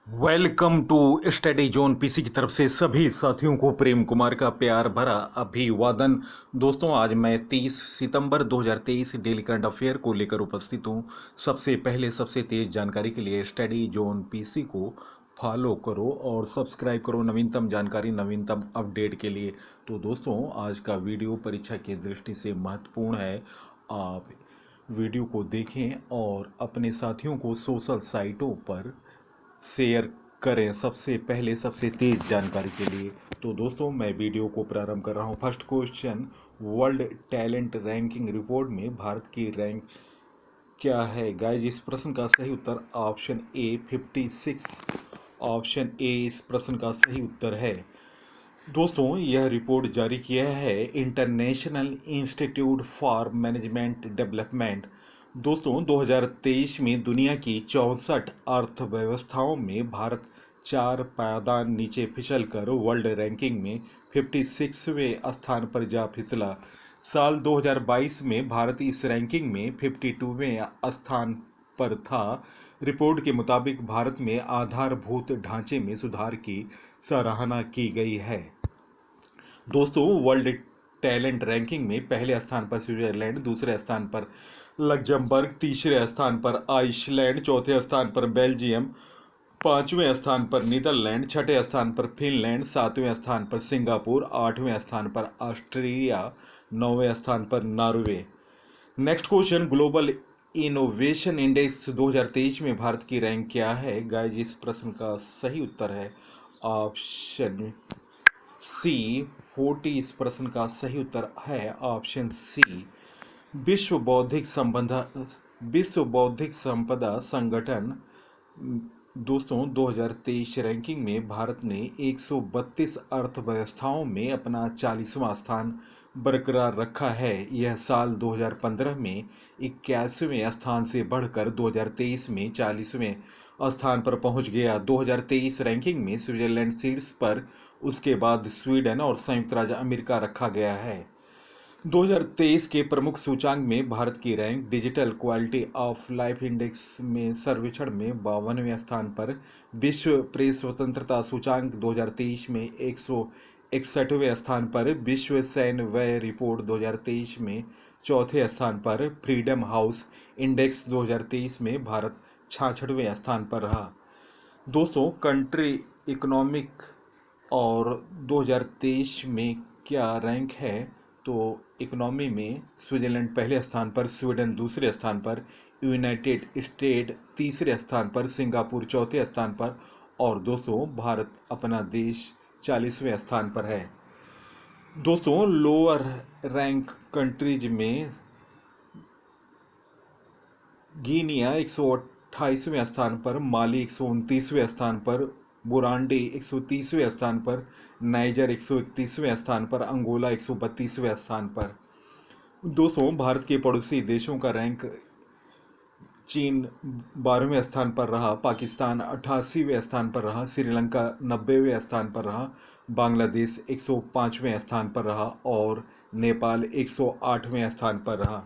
Welcome to study zone PC की तरफ से सभी साथियों को प्रेम कुमार का प्यार भरा अभिवादन। दोस्तों, आज मैं 30 सितंबर 2023 डेली करंट अफेयर को लेकर उपस्थित हूं। सबसे पहले सबसे तेज जानकारी के लिए स्टडी जोन पीसी को फॉलो करो और सब्सक्राइब करो नवीनतम जानकारी नवीनतम अपडेट के लिए। तो दोस्तों, आज का वीडियो परीक्षा की दृष्टि से महत्वपूर्ण है। आप वीडियो को देखें और अपने साथियों को सोशल साइटों पर शेयर करें सबसे पहले सबसे तेज जानकारी के लिए। तो दोस्तों, मैं वीडियो को प्रारंभ कर रहा हूं। First question, world talent ranking report में भारत की रैंक क्या है? गाइज, इस प्रश्न का सही उत्तर ऑप्शन ए 56। ऑप्शन ए इस प्रश्न का सही उत्तर है। दोस्तों, यह रिपोर्ट जारी किया है international institute for management development. दोस्तों, 2023 में दुनिया की 64 अर्थव्यवस्थाओं में भारत 4 पायदान नीचे फिसलकर वर्ल्ड रैंकिंग में 56वें स्थान पर जा फिसला। साल 2022 में भारत इस रैंकिंग में 52वें स्थान पर था। रिपोर्ट के मुताबिक भारत में आधारभूत ढांचे में सुधार की सराहना की गई है। दोस्तों, वर्ल्ड टैलेंट रैंकिंग में पहले स्थान पर स्विट्जरलैंड, दूसरे स्थान पर लग्जमबर्ग, तीसरे स्थान पर आइसलैंड, चौथे स्थान पर बेल्जियम, पांचवें स्थान पर नीदरलैंड, छठे स्थान पर फिनलैंड, सातवें स्थान पर सिंगापुर, आठवें स्थान पर ऑस्ट्रेलिया, नौवें स्थान पर Norway. Next question, global innovation index 2023 में भारत की रैंक क्या है? गाइज, इस प्रश्न का सही उत्तर है ऑप्शन सी 40। इस प्रश्न का सही उत्तर है ऑप्शन सी। विश्व बौद्धिक संपदा विश्व बौद्धिक संपदा संगठन दोस्तों 2023 रैंकिंग में भारत ने 132 अर्थव्यवस्थाओं में अपना 40वां स्थान बरकरार रखा है। यह साल 2015 में 81वें स्थान से बढ़कर 2023 में 40वें स्थान पर पहुंच गया। 2023 रैंकिंग में स्विट्जरलैंड शीर्ष पर, उसके बाद स्वीडन और संयुक्त राज्य अमेरिका रखा गया है। 2023 के प्रमुख सूचांक में भारत की rank digital quality of life index में सर्वेक्षण में 52वें स्थान पर, विश्व प्रेस स्वतंत्रता सूचांक 2023 में 161वें स्थान पर, विश्व सैन्य व्यय रिपोर्ट 2023 में चौथे स्थान पर, फ्रीडम हाउस इंडेक्स 2023 में भारत 66वें स्थान पर रहा। दोस्तों, कंट्री इकोनॉमिक और 2023 में क्या रैंक है? तो इकोनॉमी में स्विट्जरलैंड पहले स्थान पर, स्वीडन दूसरे स्थान पर, यूनाइटेड स्टेट तीसरे स्थान पर, सिंगापुर चौथे स्थान पर और दोस्तों भारत अपना देश 40वें स्थान पर है। दोस्तों, लोअर रैंक कंट्रीज में गिनिया 128वें स्थान पर, माली 129वें स्थान पर, बुरांडी 130वें स्थान पर, नाइजर 131वें स्थान पर, अंगोला 132वें स्थान पर। दोस्तों, भारत के पड़ोसी देशों का रैंक, चीन 12वें स्थान पर रहा, पाकिस्तान 88वें स्थान पर रहा, श्रीलंका 90वें स्थान पर रहा, बांग्लादेश 105वें स्थान पर रहा और नेपाल 108वें स्थान पर रहा।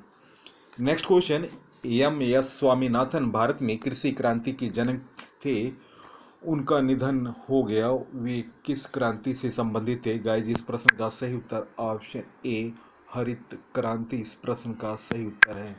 Next question, S Swaminathan Bharat में कृषि क्रांति के जनक थे, उनका निधन हो गया, वे किस क्रांति से संबंधित थे? गाइज, इस प्रश्न का सही उत्तर ऑप्शन ए हरित क्रांति इस प्रश्न का सही उत्तर है।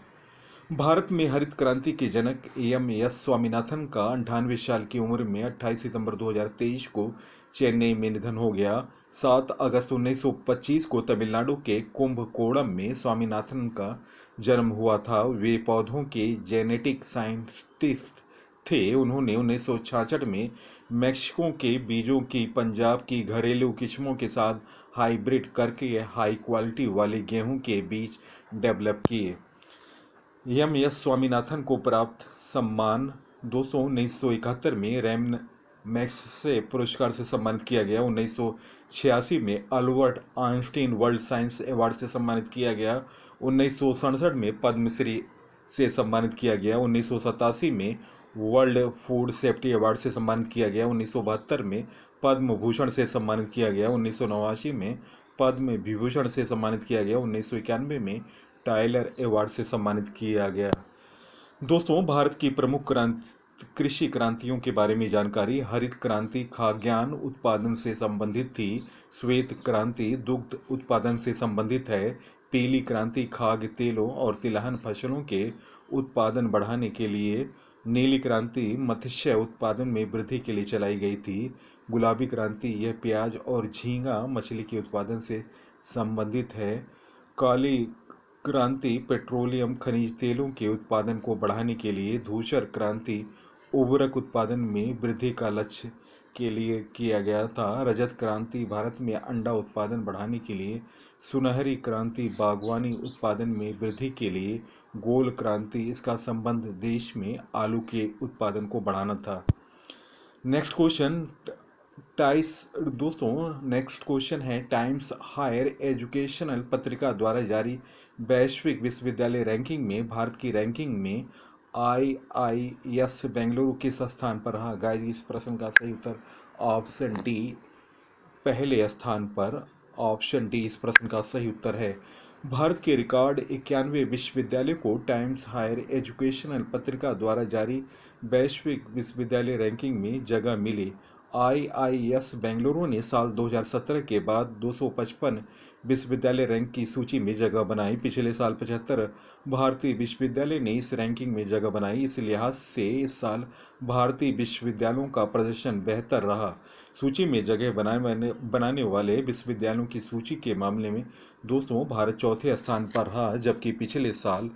भारत में हरित क्रांति के जनक एस स्वामीनाथन का 98 साल की उम्र में 28 सितंबर 2023 को चेन्नई में निधन हो गया। 7 अगस्त 1925 को तमिलनाडु के कुंभकोणम में स्वामीनाथन का जन्म हुआ था। वे पौधों के जेनेटिक साइंटिस्ट थे। उन्होंने 1966 में मैक्सिको के बीजों की पंजाब की घरेलू किस्मों के साथ हाइब्रिड करके हाई क्वालिटी वाले गेहूं के बीज डेवलप किए। एस स्वामीनाथन को प्राप्त सम्मान, दोस्तों 1971 में रैमन मैग्सेसे पुरस्कार से सम्मानित किया गया, 1986 में Albert Einstein world science award से सम्मानित किया गया, 1967 में पद्मश्री से सम्मानित किया गया, 1987 में वर्ल्ड फूड सेफ्टी अवार्ड से सम्मानित किया गया, 1972 में पद्म भूषण से सम्मानित किया गया, 1989 में पद्म विभूषण से सम्मानित किया गया, 1991 में टाइलर अवार्ड से सम्मानित किया गया। दोस्तों, भारत की प्रमुख कृषि क्रांतियों के बारे में जानकारी। हरित क्रांति खाद्यान्न उत्पादन से संबंधित थी। श्वेत क्रांति दुग्ध उत्पादन से संबंधित है। पीली क्रांति खाद्य तेलों और तिलहन फसलों के उत्पादन बढ़ाने के लिए। नीली क्रांति मत्स्य उत्पादन में वृद्धि के लिए चलाई गई थी। गुलाबी क्रांति यह प्याज और झींगा मछली के उत्पादन से संबंधित है। काली क्रांति पेट्रोलियम खनिज तेलों के उत्पादन को बढ़ाने के लिए। धूसर क्रांति उर्वरक उत्पादन में वृद्धि का लक्ष्य के लिए किया गया था। रजत क्रांति भारत में अंडा उत्पादन बढ़ाने के लिए। सुनहरी क्रांति बागवानी उत्पादन में वृद्धि के लिए। गोल क्रांति इसका संबंध देश में आलू के उत्पादन को बढ़ाना था। नेक्स्ट क्वेश्चन नेक्स्ट क्वेश्चन है टाइम्स हायर एजुकेशनल पत्रिका द्वारा जारी वैश्विक विश्वविद्यालय रैंकिंग में भारत की रैंकिंग में IIS बेंगलुरु किस स्थान पर रहा। गाइस, इस प्रश्न का सही उत्तर ऑप्शन डी पहले स्थान पर। ऑप्शन डी इस प्रश्न का सही उत्तर है। भारत के रिकॉर्ड 91 विश्वविद्यालय को टाइम्स हायर एजुकेशनल पत्रिका द्वारा जारी वैश्विक विश्वविद्यालय रैंकिंग में जगह मिली। IIS बेंगलुरु ने साल 2017 के बाद 255 विश्वविद्यालय रैंक की सूची में जगह बनाई। पिछले साल 75 भारतीय विश्वविद्यालय ने इस रैंकिंग में जगह बनाई। इस लिहाज से इस साल भारतीय विश्वविद्यालयों का प्रदर्शन बेहतर रहा। सूची में जगह बनाने वाले विश्वविद्यालयों की सूची के मामले में भारत चौथे स्थान पर रहा, जबकि पिछले साल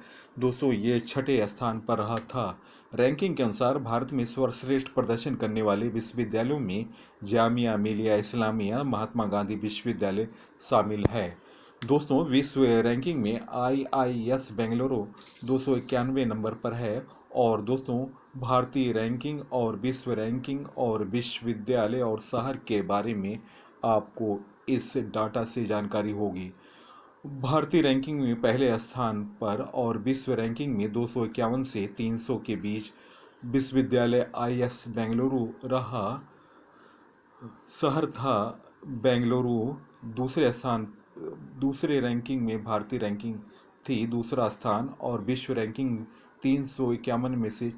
ये छठे स्थान पर रहा था। रैंकिंग के अनुसार भारत में सर्वश्रेष्ठ प्रदर्शन करने वाले विश्वविद्यालयों में जामिया मिलिया इस्लामिया महात्मा गांधी विश्वविद्यालय शामिल है। विश्व रैंकिंग में IIS बेंगलुरु 291 नंबर पर है। और भारतीय रैंकिंग और विश्व रैंकिंग और विश्वविद्यालय और शहर के बारे में आपको इस डाटा से जानकारी होगी। भारतीय रैंकिंग में पहले स्थान पर और विश्व रैंकिंग में 251 से 300 के बीच विश्वविद्यालय IIS बेंगलुरु रहा। शहर था बेंगलुरु। दूसरे रैंकिंग में भारतीय रैंकिंग थी दूसरा स्थान। और विश्व रैंकिंग 351 में से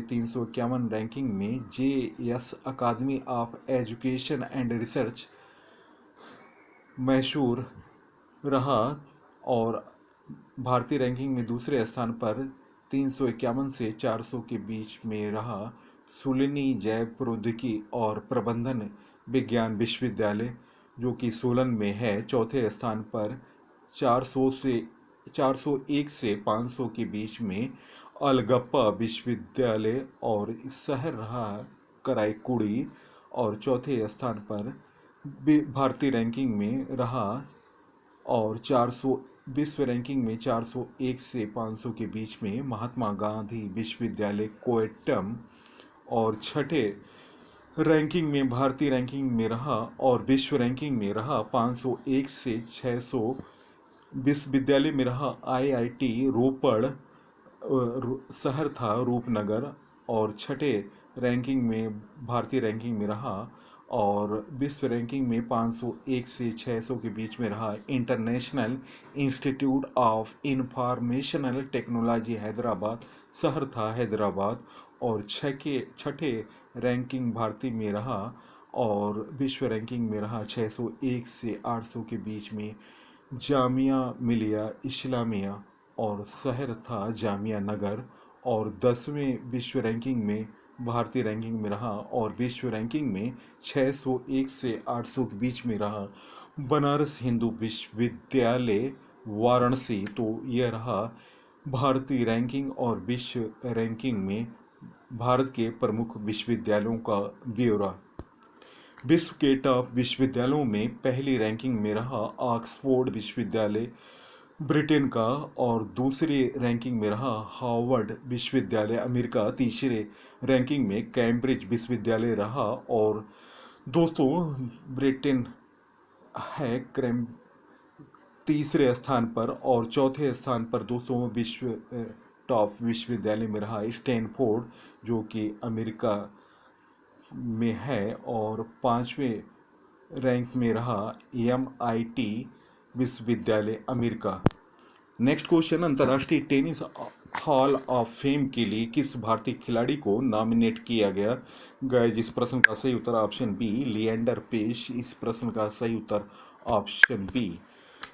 351 रैंकिंग में JS academy of education and research Mysore रहा। और भारतीय रैंकिंग में दूसरे स्थान पर 351 से 400 के बीच में रहा सुलनी जैव प्रौद्योगिकी और प्रबंधन विज्ञान विश्वविद्यालय, जो कि सोलन में है। चौथे स्थान पर 401 से 500 के बीच में अलगप्पा विश्वविद्यालय और शहर रहा कराईकुड़ी। और चौथे स्थान पर भारतीय रैंकिंग में रहा। और 400 विश्व रैंकिंग में 401 से 500 के बीच में महात्मा गांधी विश्वविद्यालय कोट्टयम। और छठे रैंकिंग में भारतीय रैंकिंग में रहा और विश्व रैंकिंग में रहा 501 से 600 विश्वविद्यालय में रहा IIT रोपड़। शहर था रूपनगर। और छठे रैंकिंग में भारतीय रैंकिंग में रहा और विश्व रैंकिंग में 501 से 600 के बीच में रहा international institute of informational technology Hyderabad. शहर था हैदराबाद। और छठे रैंकिंग भारतीय में रहा और विश्व रैंकिंग में रहा 601 से 800 के बीच में जामिया मिलिया इस्लामिया। और शहर था जामिया नगर। और 10वें विश्व रैंकिंग में भारतीय रैंकिंग में रहा और विश्व रैंकिंग में 601 से 800 के बीच में रहा बनारस हिंदू विश्वविद्यालय वाराणसी। तो यह रहा भारतीय रैंकिंग और विश्व रैंकिंग में भारत के प्रमुख विश्वविद्यालयों का ब्यौरा। विश्व के टॉप विश्वविद्यालयों में पहली रैंकिंग में रहा ऑक्सफोर्ड विश्वविद्यालय ब्रिटेन का। और दूसरी रैंकिंग में रहा हार्वर्ड विश्वविद्यालय अमेरिका। तीसरे रैंकिंग में कैम्ब्रिज विश्वविद्यालय रहा। और ब्रिटेन है तीसरे स्थान पर। और चौथे स्थान पर विश्व टॉप विश्वविद्यालय में रहा स्टैनफोर्ड, जो कि अमेरिका में है। और 5वें रैंक में रहा MIT विश्वविद्यालय अमेरिका। नेक्स्ट क्वेश्चन अंतर्राष्ट्रीय टेनिस हॉल ऑफ फेम के लिए किस भारतीय खिलाड़ी को नॉमिनेट किया गया? गाइस, इस प्रश्न का सही उत्तर ऑप्शन बी, लिएंडर पेस। इस प्रश्न का सही उत्तर ऑप्शन बी,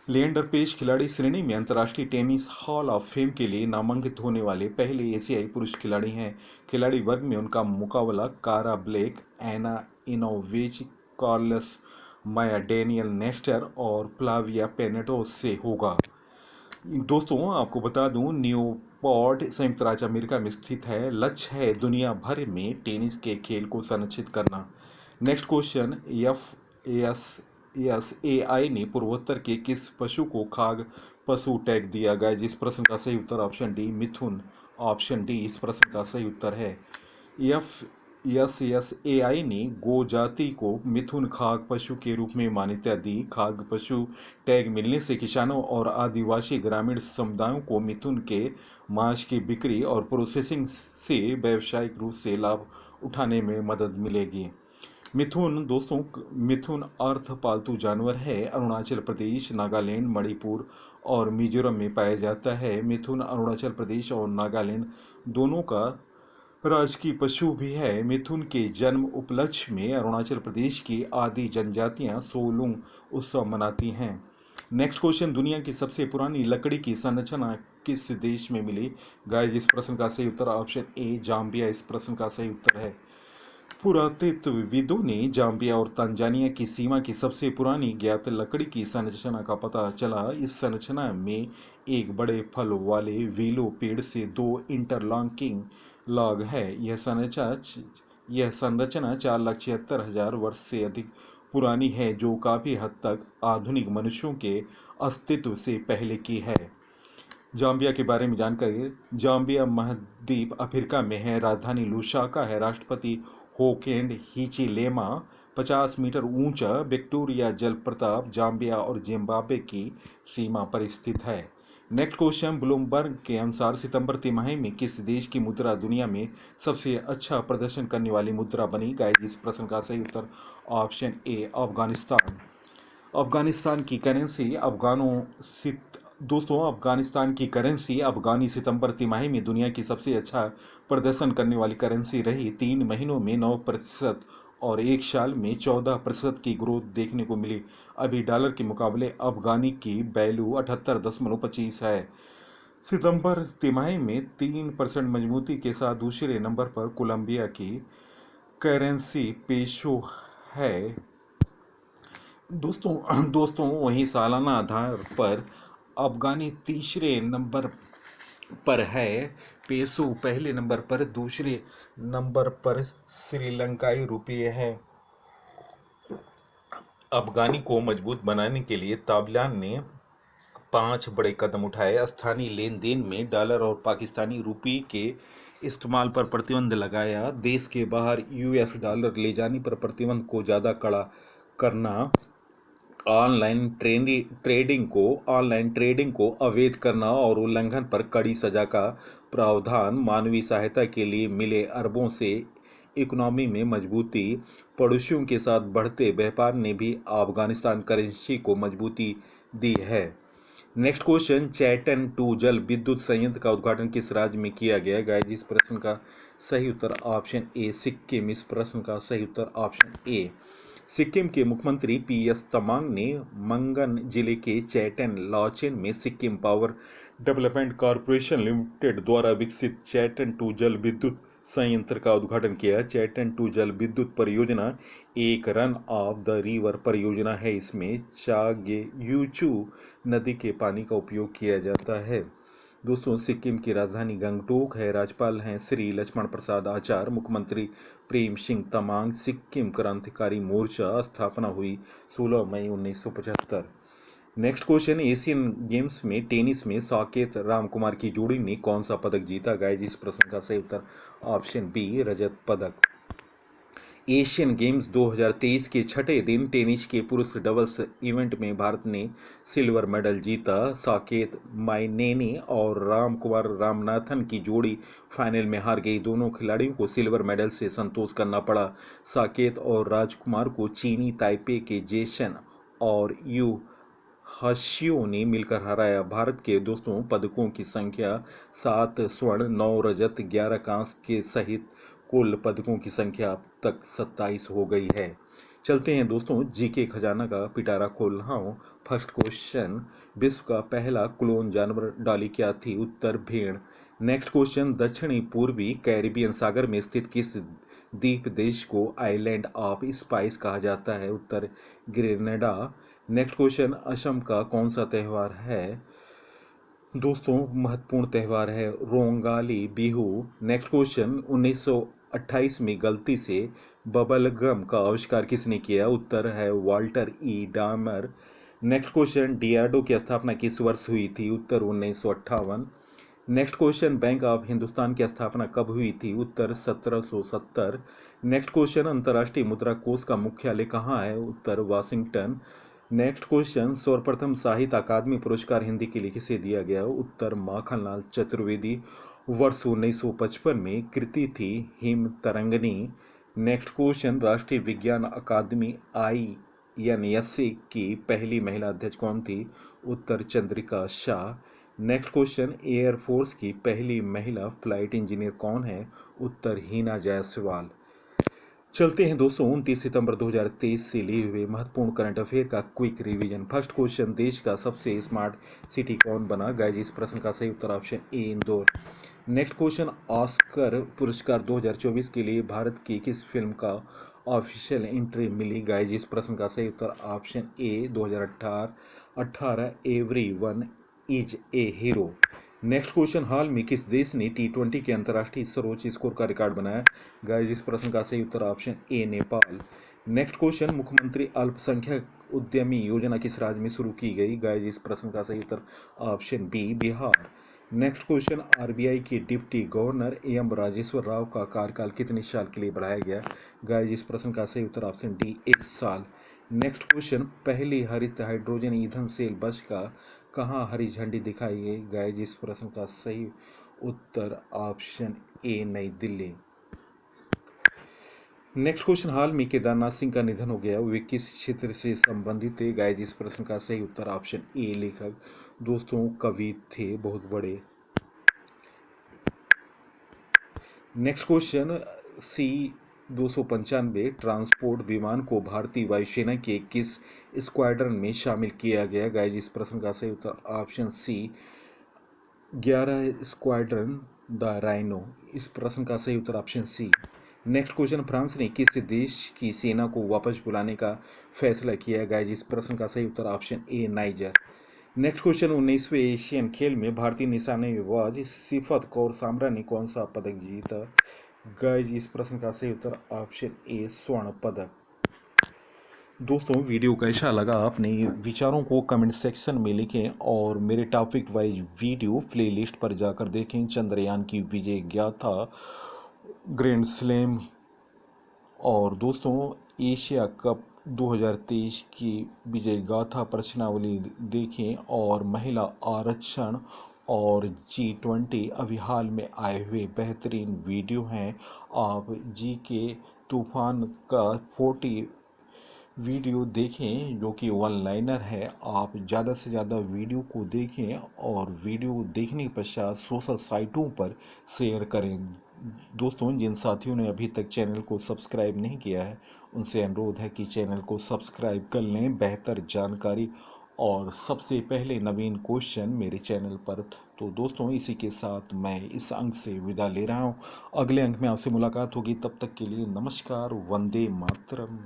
लिएंडर पेस खिलाड़ी श्रेणी में अंतर्राष्ट्रीय टेनिस हॉल ऑफ फेम के लिए नामांकित होने वाले पहले एशियाई पुरुष खिलाड़ी हैं। खिलाड़ी वर्ग में उनका मुकाबला कारा ब्लेक, एना इनोविच, कार्लस माया, डेनियल नेस्टर और फ्लाविया पेनेटोस से होगा। दोस्तों, आपको बता दूं, न्यूपोर्ट संयुक्त राज्य अमेरिका में स्थित है। लक्ष्य है दुनिया भर में टेनिस के खेल को संरक्षित करना। नेक्स्ट क्वेश्चन, एफएसएसएआई ने पूर्वोत्तर के किस पशु को खाद्य पशु टैग दिया गया? जिस प्रश्न का सही उत्तर ऑप्शन डी, मिथुन। ऑप्शन डी इस प्रश्न का सही उत्तर है। एफएसएसएआई ने गोजाति को मिथुन खाद्य पशु के रूप में मान्यता दी। खाद्य पशु टैग मिलने से किसानों और आदिवासी ग्रामीण समुदायों को मिथुन के मांस की बिक्री और प्रोसेसिंग से व्यावसायिक रूप से लाभ उठाने में मदद मिलेगी। मिथुन दोस्तों, मिथुन अर्थ पालतू जानवर है। अरुणाचल प्रदेश, नागालैंड, मणिपुर और मिजोरम में पाया जाता है। मिथुन अरुणाचल प्रदेश और नागालैंड दोनों का राजकीय पशु भी है। मिथुन के जन्म उपलक्ष्य में अरुणाचल प्रदेश की आदि जनजातियां सोलुंग उत्सव मनाती हैं। नेक्स्ट क्वेश्चन, दुनिया की सबसे पुरानी लकड़ी की संरचना किस देश में मिली? गाइस, इस प्रश्न का सही उत्तर ऑप्शन ए, जाम्बिया। इस प्रश्न का सही उत्तर है। पुरातत्वविदों ने जाम्बिया और तंजानिया की सीमा की सबसे पुरानी ज्ञात लकड़ी की संरचना का पता चला। इस संरचना में एक बड़े फल वाले विलो पेड़ से दो इंटरलॉकिंग लॉग है। यह संरचना 4,76,000 वर्ष से अधिक पुरानी है, जो काफी हद तक आधुनिक मनुष्यों के अस्तित्व से पहले की है। जाम्बिया के बारे में जानकारी। जाम्बिया महाद्वीप अफ्रीका में है। राजधानी लुसाका है। राष्ट्रपति होकेंड हिचिलेमा 50 मीटर ऊंचा विक्टोरिया जलप्रपात जाम्बिया और जिम्बाब्वे की सीमा पर स्थित है। नेक्स्ट क्वेश्चन, ब्लूमबर्ग के अनुसार सितंबर तिमाही में किस देश की मुद्रा दुनिया में सबसे अच्छा प्रदर्शन करने वाली मुद्रा बनी? गाइस, इस प्रश्न का सही उत्तर ऑप्शन ए, अफगानिस्तान। अफगानिस्तान की करेंसी दोस्तों, अफगानिस्तान की करेंसी अफगानी सितंबर तिमाही में दुनिया की सबसे अच्छा प्रदर्शन करने वाली करेंसी रही। 3 महीनों में 9% और एक साल में 14% की ग्रोथ देखने को मिली। अभी डॉलर के मुकाबले अफगानी की वैल्यू 78.25 है। सितंबर तिमाही में 3% मजबूती के साथ दूसरे नंबर पर कोलंबिया की करेंसी पेसो है। दोस्तों वहीं सालाना आधार पर अफगानी तीसरे नंबर पर है। पेसो पहले नंबर पर, दूसरे नंबर पर श्रीलंकाई रुपये है। अफगानी को मजबूत बनाने के लिए तालिबान ने 5 बड़े कदम उठाए। स्थानीय लेन देन में डॉलर और पाकिस्तानी रुपये के इस्तेमाल पर प्रतिबंध लगाया। देश के बाहर यूएस डॉलर ले जाने पर प्रतिबंध को ज़्यादा कड़ा करना। ऑनलाइन ट्रेडिंग को अवैध करना और उल्लंघन पर कड़ी सजा का प्रावधान। मानवीय सहायता के लिए मिले अरबों से इकोनॉमी में मजबूती। पड़ोसियों के साथ बढ़ते व्यापार ने भी अफगानिस्तान करेंसी को मजबूती दी है। नेक्स्ट क्वेश्चन, चैटन 2 जल विद्युत संयंत्र का उद्घाटन किस राज्य में किया गया? गाइस, इस प्रश्न का सही उत्तर ऑप्शन ए, सिक्किम। इस प्रश्न का सही उत्तर ऑप्शन ए, सिक्किम के मुख्यमंत्री पीएस तमांग ने मंगन जिले के चैटन लॉचेन में Sikkim power development corporation limited द्वारा विकसित चैटन 2 जल विद्युत संयंत्र का उद्घाटन किया। चैटन 2 जल विद्युत परियोजना एक रन ऑफ द रिवर परियोजना है। इसमें चागेयुचू नदी के पानी का उपयोग किया जाता है। दोस्तों, सिक्किम की राजधानी गंगटोक है। राज्यपाल हैं श्री लक्ष्मण प्रसाद आचार्य। मुख्यमंत्री प्रेम सिंह तमांग। सिक्किम क्रांतिकारी मोर्चा स्थापना हुई 16 मई 1975। नेक्स्ट क्वेश्चन, एशियन गेम्स में टेनिस में साकेत रामकुमार की जोड़ी ने कौन सा पदक जीता? गाइस, इस प्रश्न का सही उत्तर ऑप्शन बी, रजत पदक। एशियन गेम्स 2023 के छठे दिन टेनिस के पुरुष डबल्स इवेंट में भारत ने सिल्वर मेडल जीता। साकेत माइनेनी और रामकुमार रामनाथन की जोड़ी फाइनल में हार गई। दोनों खिलाड़ियों को सिल्वर मेडल से संतोष करना पड़ा। साकेत और राजकुमार को चीनी ताइपे के जेसन और यू हाशियों ने मिलकर हराया भारत के दोस्तों पदकों की संख्या 7 स्वर्ण 9 रजत 11 कांस्य के सहित कुल पदकों की संख्या अब तक 27 हो गई है। चलते हैं दोस्तों जीके खजाना का पिटारा खोल रहा हूँ। फर्स्ट क्वेश्चन, विश्व का पहला क्लोन जानवर डॉली क्या थी? उत्तर भेड़। नेक्स्ट क्वेश्चन, दक्षिणी पूर्वी कैरिबियन सागर में स्थित किस द्वीप देश को आइलैंड ऑफ स्पाइस कहा जाता है? उत्तर ग्रेनेडा। नेक्स्ट क्वेश्चन, असम का कौन सा त्योहार है दोस्तों महत्वपूर्ण त्योहार है? रोंगाली बिहू। नेक्स्ट क्वेश्चन, 1928 में गलती से बबल गम का आविष्कार किसने किया? उत्तर है वाल्टर ई डामर। नेक्स्ट क्वेश्चन, डीआरडीओ की स्थापना किस वर्ष हुई थी? उत्तर 1958। Next question, bank of Hindustan की स्थापना कब हुई थी? उत्तर 1770। नेक्स्ट क्वेश्चन, अंतर्राष्ट्रीय मुद्रा कोष का मुख्यालय कहाँ है? उत्तर वाशिंगटन। नेक्स्ट क्वेश्चन, सर्वप्रथम साहित्य अकादमी पुरस्कार हिंदी के लिए किसे दिया गया? उत्तर माखनलाल चतुर्वेदी। वर्ष 1955 में कृति थी हिम तरंगिणी। नेक्स्ट क्वेश्चन, राष्ट्रीय विज्ञान अकादमी INSA की पहली महिला अध्यक्ष कौन थी? उत्तर Chandrika Shah. Next question, air force की पहली महिला फ्लाइट इंजीनियर कौन है? उत्तर हिना जायसवाल। चलते हैं दोस्तों 29 सितंबर 2023 से लिए हुए महत्वपूर्ण करंट अफेयर का क्विक रिवीजन। फर्स्ट क्वेश्चन, देश का सबसे स्मार्ट सिटी कौन बना? गाइज इस प्रश्न का सही उत्तर option A Indore. Next question, Oscar पुरस्कार 2024 के लिए भारत की किस फिल्म का ऑफिशियल एंट्री मिली? गाइज इस प्रश्न का सही उत्तर option A 2018 everyone is a hero. Next question, हाल में किस देश ने T20 के अंतर्राष्ट्रीय सर्वोच्च स्कोर का रिकॉर्ड बनाया? गाइस इस प्रश्न का सही उत्तर option A Nepal. Next question, मुख्यमंत्री अल्पसंख्यक उद्यमी योजना किस राज्य में शुरू की गई? गाइस इस प्रश्न का सही उत्तर option B Bihar. Next question, RBI के deputy governor AM Rajeshwar Rao का कार्यकाल कितने साल के लिए बढ़ाया गया? गाइस इस प्रश्न का सही उत्तर ऑप्शन डी 1 साल। नेक्स्ट क्वेश्चन, पहली हरित हाइड्रोजन ईंधन सेल बस का कहाँ हरी झंडी दिखाई गई? गाइस इस प्रश्न का सही उत्तर ऑप्शन ए नई दिल्ली। नेक्स्ट क्वेश्चन, हाल में केदारनाथ सिंह का निधन हो गया, वे किस क्षेत्र से संबंधित थे? गाइस इस प्रश्न का सही उत्तर ऑप्शन ए लेखक दोस्तों कवि थे बहुत बड़े। नेक्स्ट क्वेश्चन, C-295 ट्रांसपोर्ट विमान को भारतीय वायुसेना के किस स्क्वाड्रन में शामिल किया गया? गाइस इस प्रश्न का सही उत्तर option C 11 squadron the rhino. इस प्रश्न का सही उत्तर option C. Next question, France ने किस देश की सेना को वापस बुलाने का फैसला किया? गाइस इस प्रश्न का सही उत्तर option A Niger. Next question, 19वें एशियन खेल में भारतीय निशानेबाज सिफत कौर सामरा ने कौन सा पदक जीता? गाइस इस प्रश्न का सही उत्तर ऑप्शन ए स्वर्ण पदक। दोस्तों वीडियो कैसा लगा अपने विचारों को कमेंट सेक्शन में लिखें और मेरे टॉपिक वाइज वीडियो प्लेलिस्ट पर जाकर देखें। चंद्रयान की विजय गाथा, ग्रैंड स्लैम और दोस्तों एशिया कप 2023 की विजय गाथा प्रश्नावली देखें और महिला आरक्षण और G20 अभी हाल में आए हुए बेहतरीन वीडियो हैं। आप GK तूफान का 40 वीडियो देखें जो कि वन लाइनर है। आप ज़्यादा से ज़्यादा वीडियो को देखें और वीडियो देखने के पश्चात सोशल साइटों पर शेयर करें। दोस्तों जिन साथियों ने अभी तक चैनल को सब्सक्राइब नहीं किया है उनसे अनुरोध है कि चैनल को सब्सक्राइब कर लें। बेहतर जानकारी और सबसे पहले नवीन क्वेश्चन मेरे चैनल पर। तो दोस्तों इसी के साथ मैं इस अंक से विदा ले रहा हूँ। अगले अंक में आपसे मुलाकात होगी, तब तक के लिए नमस्कार, वंदे मातरम।